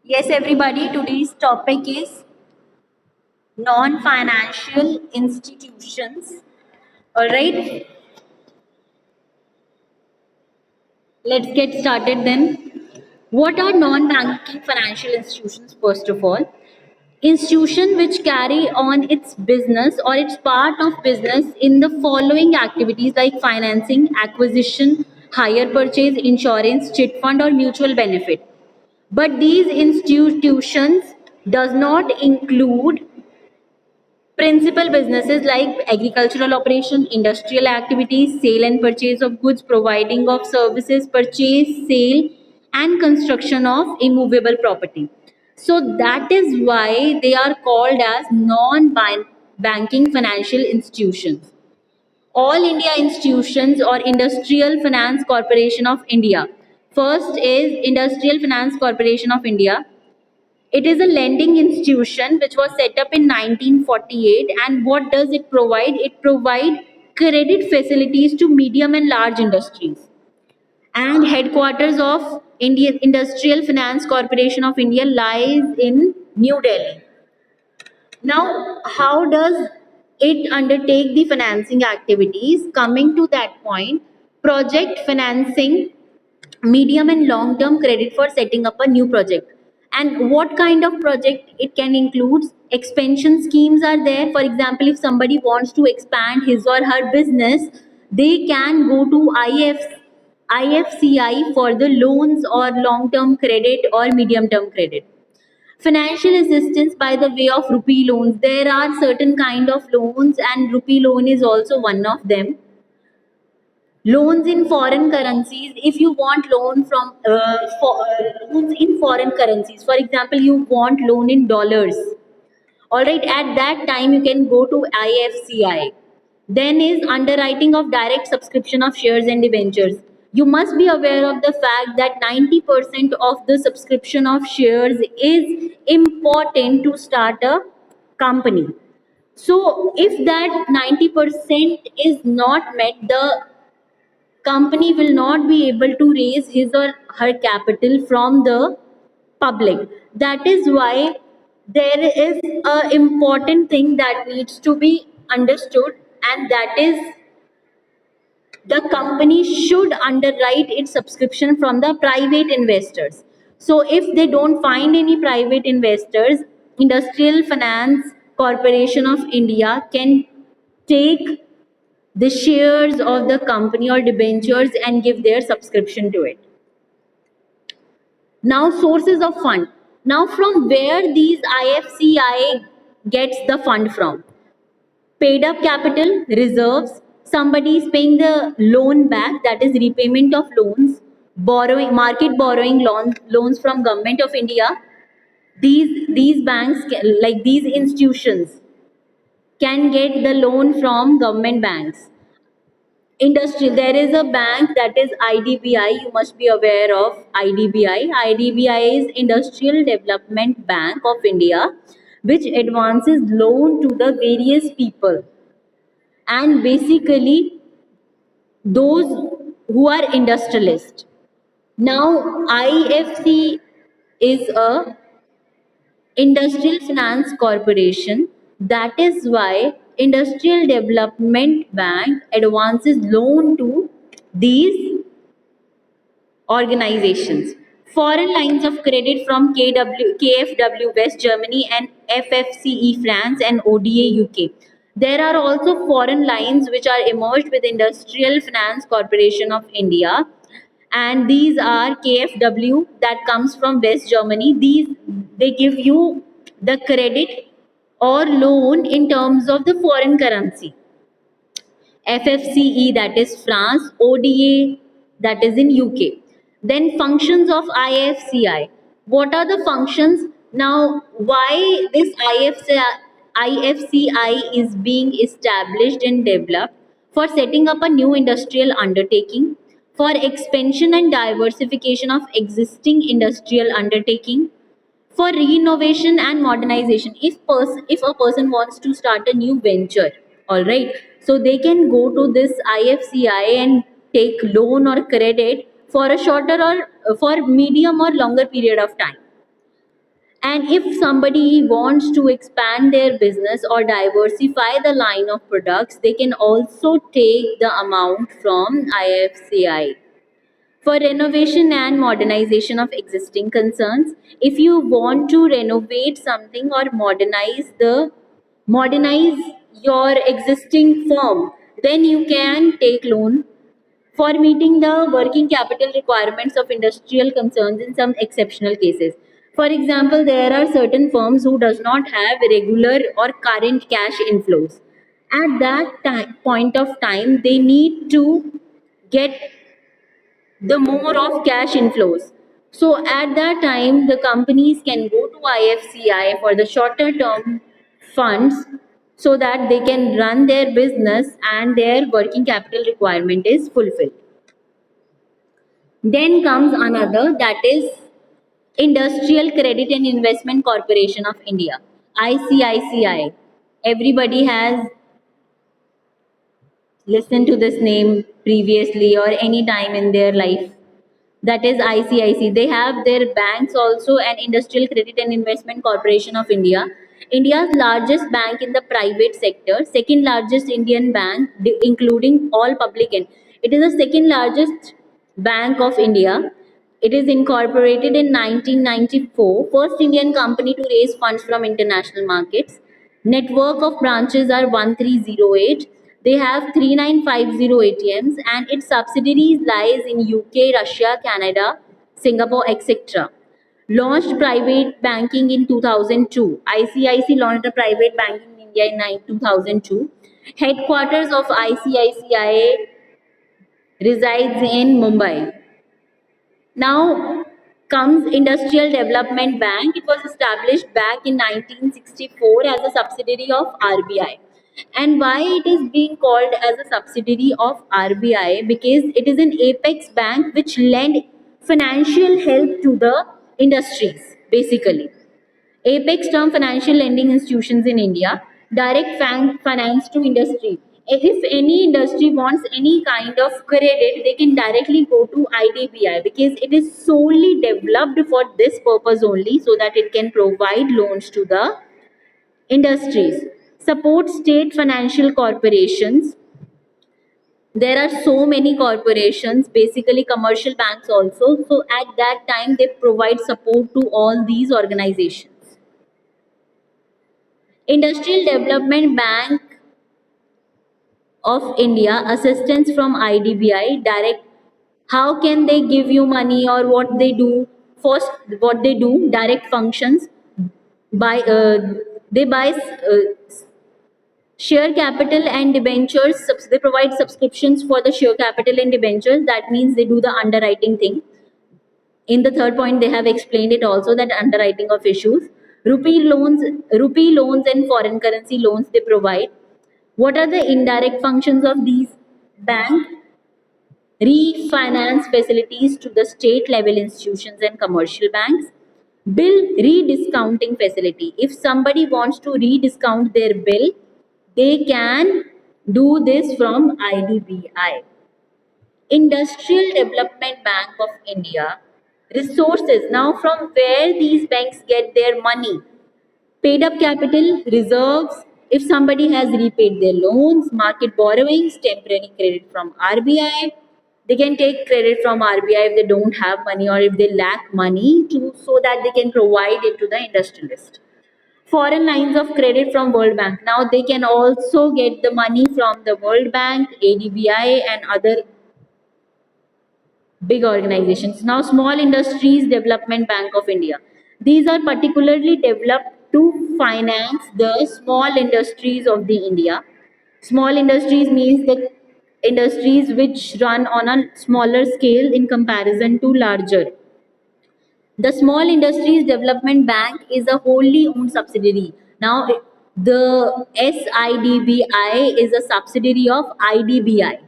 Yes, everybody, today's topic is non financial institutions. All right, let's get started then. What are non banking financial institutions, first of all? Institution which carry on its business or its part of business in the following activities like financing, acquisition, hire purchase, insurance, chit fund, or mutual benefit. But these institutions does not include principal businesses like agricultural operation, industrial activities, sale and purchase of goods, providing of services, purchase, sale, and construction of immovable property. So that is why they are called as non-banking financial institutions. All India institutions or Industrial Finance Corporation of India. First is Industrial Finance Corporation of India. It is a lending institution which was set up in 1948. And what does it provide? It provides credit facilities to medium and large industries. And headquarters of Indian Industrial Finance Corporation of India lies in New Delhi. Now, how does it undertake the financing activities? Coming to that point, project financing, medium and long term credit for setting up a new project. And what kind of project it can include? Expansion schemes are there. For example, if somebody wants to expand his or her business, they can go to IFCI for the loans or long term credit or medium term credit. Financial assistance by the way of rupee loans. There are certain kind of loans and rupee loan is also one of them. Loans in foreign currencies. If you want loan from loans in foreign currencies, for example, you want loan in dollars. All right, at that time you can go to IFCI. Then is underwriting of direct subscription of shares and debentures. You must be aware of the fact that 90% of the subscription of shares is important to start a company. So if that 90% is not met, the company will not be able to raise his or her capital from the public. That is why there is a important thing that needs to be understood, and that is the company should underwrite its subscription from the private investors. So if they don't find any private investors, Industrial Finance Corporation of India can take the shares of the company or debentures and give their subscription to it. Now, sources of fund. Now, from where these IFCI gets the fund from? Paid up capital, reserves, somebody is paying the loan back, that is repayment of loans, borrowing, market borrowing loans from Government of India. These banks, like these institutions, can get the loan from government banks. Industrial, there is a bank that is IDBI. You must be aware of IDBI. IDBI is Industrial Development Bank of India, which advances loan to the various people, and basically those who are industrialists. Now, IFC is a Industrial Finance Corporation. That is why Industrial Development Bank advances loan to these organizations. Foreign lines of credit from KFW West Germany and FFCE France and ODA UK. There are also foreign lines which are emerged with Industrial Finance Corporation of India, and these are KFW that comes from West Germany. These, they give you the credit or loan in terms of the foreign currency. FFCE, that is France, ODA, that is in UK. Then functions of IFCI. What are the functions? Now, why this IFCI is being established and developed? For setting up a new industrial undertaking, for expansion and diversification of existing industrial undertaking, for renovation and modernization. If a person wants to start a new venture, all right, so they can go to this IFCI and take loan or credit for a shorter or for medium or longer period of time. And if somebody wants to expand their business or diversify the line of products, they can also take the amount from IFCI for renovation and modernization of existing concerns. If you want to renovate something or modernize your existing firm, then you can take loan for meeting the working capital requirements of industrial concerns in some exceptional cases. For example, there are certain firms who does not have regular or current cash inflows. At that point of time, they need to get the more of cash inflows. So at that time, the companies can go to IFCI for the shorter term funds so that they can run their business and their working capital requirement is fulfilled. Then comes another, that is Industrial Credit and Investment Corporation of India, ICICI. Everybody has listened to this name previously or any time in their life. That is ICICI. They have their banks also, and Industrial Credit and Investment Corporation of India. India's largest bank in the private sector, second largest Indian bank, including all public, and it is the second largest bank of India. It is incorporated in 1994, first Indian company to raise funds from international markets. Network of branches are 1308. They have 3950 ATMs, and its subsidiaries lies in UK, Russia, Canada, Singapore, etc. Launched private banking in 2002. ICICI launched a private banking in India in 2002. Headquarters of ICICI resides in Mumbai. Now comes Industrial Development Bank. It was established back in 1964 as a subsidiary of RBI. And why it is being called as a subsidiary of RBI? Because it is an apex bank which lend financial help to the industries, basically. Apex term financial lending institutions in India, direct finance to industry. If any industry wants any kind of credit, they can directly go to IDBI because it is solely developed for this purpose only, so that it can provide loans to the industries. Support state financial corporations. There are so many corporations, basically commercial banks also. So at that time, they provide support to all these organizations. Industrial Development Bank of India, assistance from IDBI, direct. How can they give you money or what they do? First, what they do, direct functions. Buy, they buy share capital and debentures. They provide subscriptions for the share capital and debentures. That means they do the underwriting thing. In the third point, they have explained it also, that underwriting of issues. Rupee loans and foreign currency loans they provide. What are the indirect functions of these bank? Refinance facilities to the state level institutions and commercial banks. Bill rediscounting facility. If somebody wants to rediscount their bill, they can do this from IDBI. Industrial Development Bank of India. Resources. Now, from where these banks get their money? Paid up capital, reserves, if somebody has repaid their loans, market borrowings, temporary credit from RBI. They can take credit from RBI if they don't have money or if they lack money to, so that they can provide it to the industrialist. Foreign lines of credit from World Bank. Now they can also get the money from the World Bank, ADBI, and other big organizations. Now, Small Industries Development Bank of India. These are particularly developed to finance the small industries of the India. Small industries means the industries which run on a smaller scale in comparison to larger. The Small Industries Development Bank is a wholly owned subsidiary. Now, the SIDBI is a subsidiary of IDBI.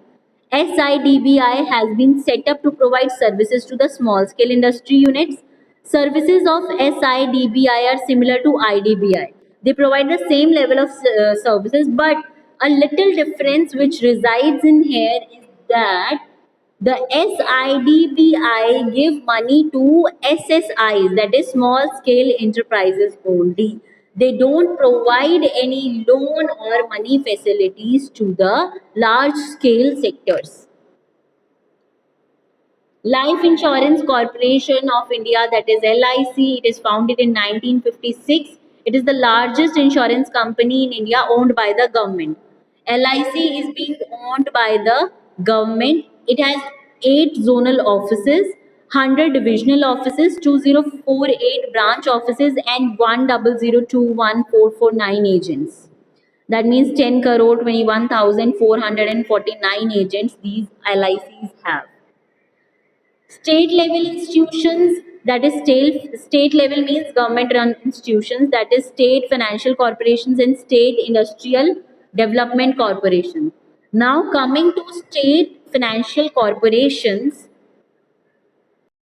SIDBI has been set up to provide services to the small scale industry units. Services of SIDBI are similar to IDBI. They provide the same level of services, but a little difference which resides in here is that The SIDBI give money to SSIs, that is small scale enterprises only. They don't provide any loan or money facilities to the large scale sectors. Life Insurance Corporation of India, that is LIC, it is founded in 1956. It is the largest insurance company in India owned by the government. LIC is being owned by the government. It has 8 zonal offices, 100 divisional offices, 2048 branch offices, and 100214449 agents. That means 10 crore 21,449 agents these LICs have. State level institutions, that is state level means government run institutions, that is state financial corporations and state industrial development corporations. Now coming to state financial corporations,